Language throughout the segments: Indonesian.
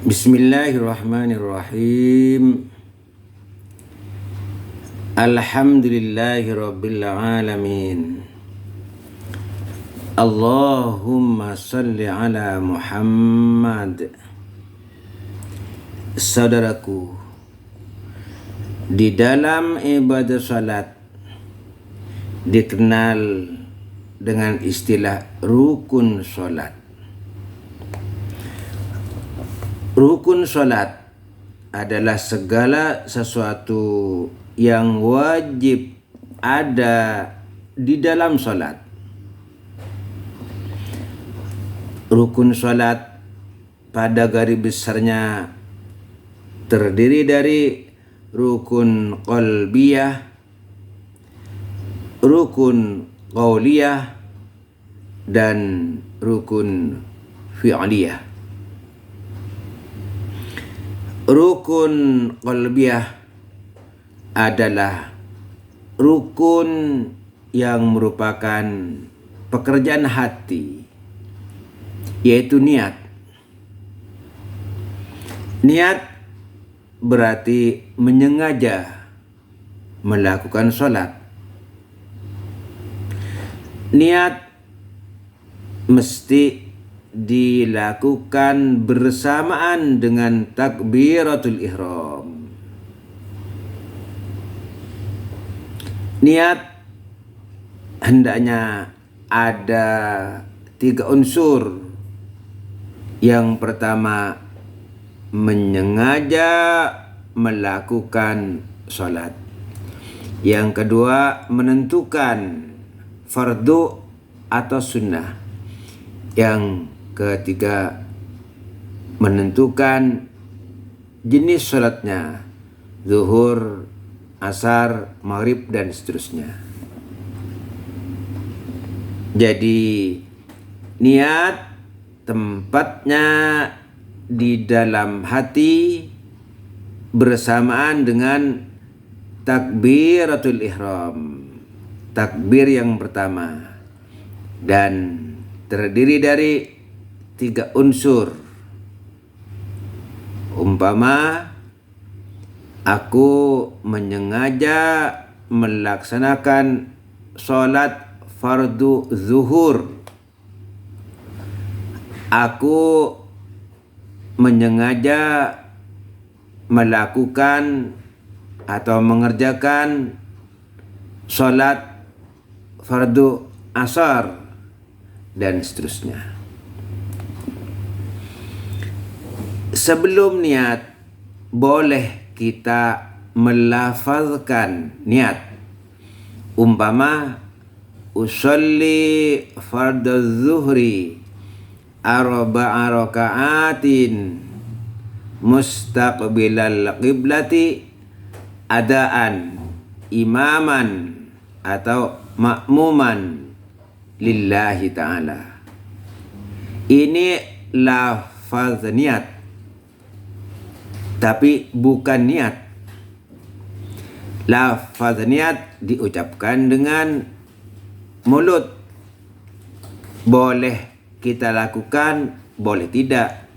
Bismillahirrahmanirrahim. Alhamdulillahirabbil alamin. Allahumma salli ala Muhammad. Saudaraku, di dalam ibadah salat dikenal dengan istilah rukun salat. Rukun salat adalah segala sesuatu yang wajib ada di dalam salat. Rukun salat pada garis besarnya terdiri dari rukun qalbiyah, rukun qauliyah, dan rukun fi'liyah. Rukun qalbiyah adalah rukun yang merupakan pekerjaan hati, yaitu niat. Niat berarti menyengaja melakukan sholat. Niat mesti dilakukan bersamaan dengan takbiratul ihram. Niat hendaknya ada 3 unsur. Yang pertama, menyengaja melakukan sholat. Yang kedua, menentukan fardu atau sunnah. Yang ketiga, menentukan jenis sholatnya, zuhur, asar, maghrib, dan seterusnya. Jadi niat tempatnya di dalam hati bersamaan dengan takbiratul ihram, takbir yang pertama, dan terdiri dari 3 unsur. Umpama aku menyengaja melaksanakan sholat fardu zuhur, aku menyengaja melakukan atau mengerjakan sholat fardu asar, dan seterusnya. Sebelum niat, boleh kita melafazkan niat. Umpama usolli fardhu zuhri arba'a raka'atin mustaqbilal qiblati adaan imaman atau makmuman lillahi ta'ala. Ini lafaz niat, tapi bukan niat. Lafaz niat diucapkan dengan mulut. Boleh kita lakukan, boleh tidak.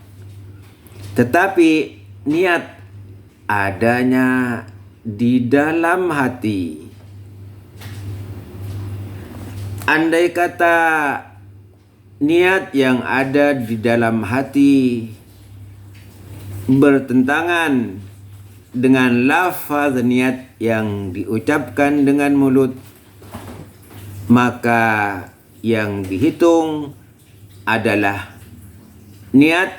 Tetapi niat adanya di dalam hati. Andai kata niat yang ada di dalam hati bertentangan dengan lafaz niat yang diucapkan dengan mulut, maka yang dihitung adalah niat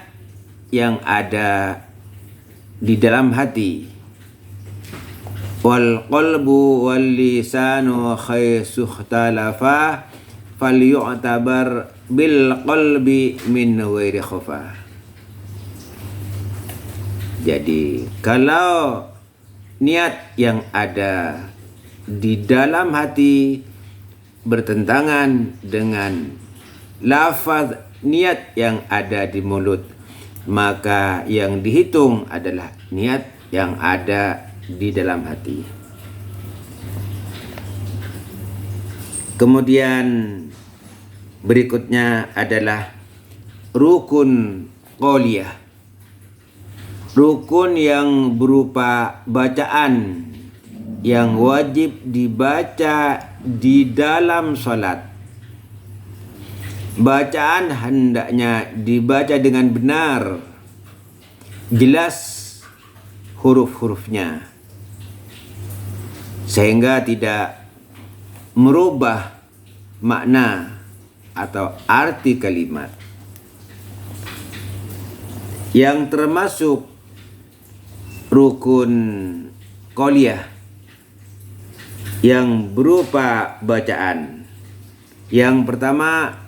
yang ada di dalam hati. Wal qalbu wal lisanu khaisu ikhtalafa falyu'tabar bil qalbi min ghairi khafa. Jadi kalau niat yang ada di dalam hati bertentangan dengan lafaz niat yang ada di mulut, maka yang dihitung adalah niat yang ada di dalam hati. Kemudian berikutnya adalah rukun qauliyah. rukun yang berupa bacaan yang wajib dibaca di dalam salat. Bacaan hendaknya dibaca dengan benar, jelas huruf-hurufnya, sehingga tidak merubah makna atau arti kalimat. Yang termasuk rukun qauliyah yang berupa bacaan. Yang pertama,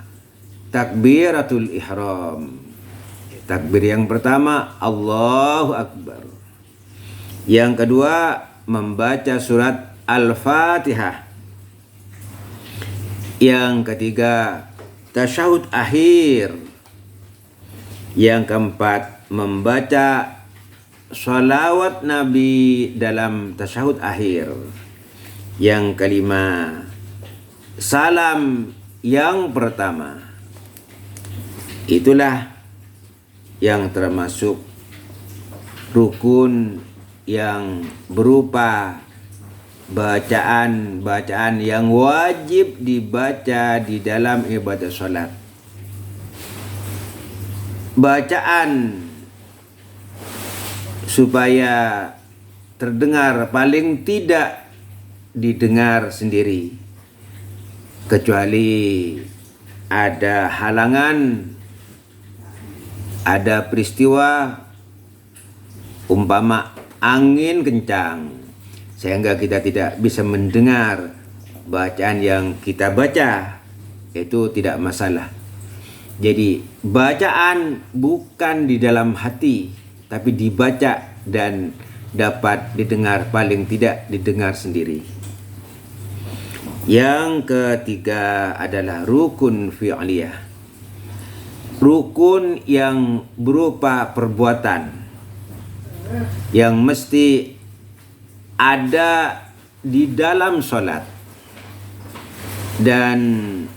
takbiratul ihram. Takbir yang pertama, Allahu Akbar. Yang kedua, membaca surat Al-Fatihah. Yang ketiga, tasyahud akhir. Yang keempat, membaca sholawat Nabi dalam tasyahud akhir. Yang kelima, salam yang pertama. Itulah yang termasuk rukun yang berupa bacaan yang wajib dibaca di dalam ibadah sholat. Bacaan supaya terdengar, paling tidak didengar sendiri, kecuali ada halangan, ada peristiwa umpama angin kencang sehingga kita tidak bisa mendengar bacaan yang kita baca, itu tidak masalah. Jadi bacaan bukan di dalam hati, tapi dibaca dan dapat didengar, paling tidak didengar sendiri. Yang ketiga adalah rukun fi'liyah. Rukun yang berupa perbuatan yang mesti ada di dalam sholat, dan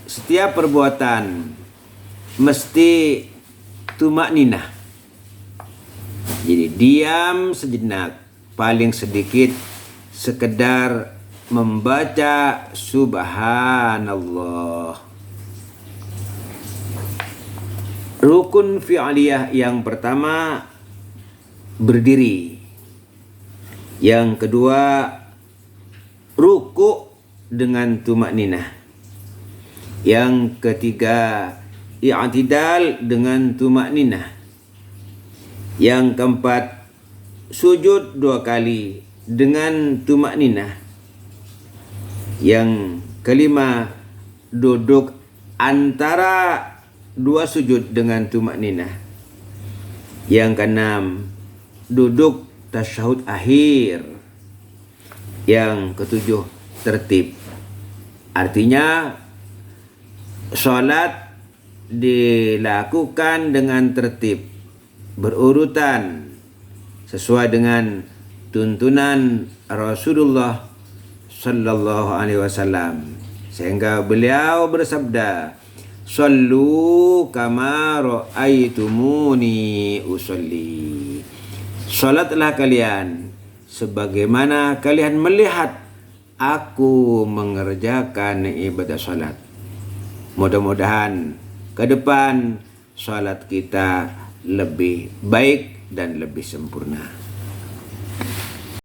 setiap perbuatan mesti tumakninah. Jadi diam sejenak, paling sedikit sekedar membaca subhanallah. Rukun fi'liyah yang pertama, berdiri. Yang kedua, ruku dengan tumakninah. Yang ketiga, i'tidal dengan tumakninah. Yang keempat, sujud 2 kali dengan tumakninah. Yang kelima, duduk antara 2 sujud dengan tumakninah. Yang keenam, duduk tasyahud akhir. Yang ketujuh, tertib. Artinya salat dilakukan dengan tertib, berurutan sesuai dengan tuntunan Rasulullah sallallahu alaihi wasallam, sehingga beliau bersabda, "Shallu kama ra'aitumuni usolli." Salatlah kalian sebagaimana kalian melihat aku mengerjakan ibadah salat. Mudah-mudahan ke depan salat kita lebih baik dan lebih sempurna.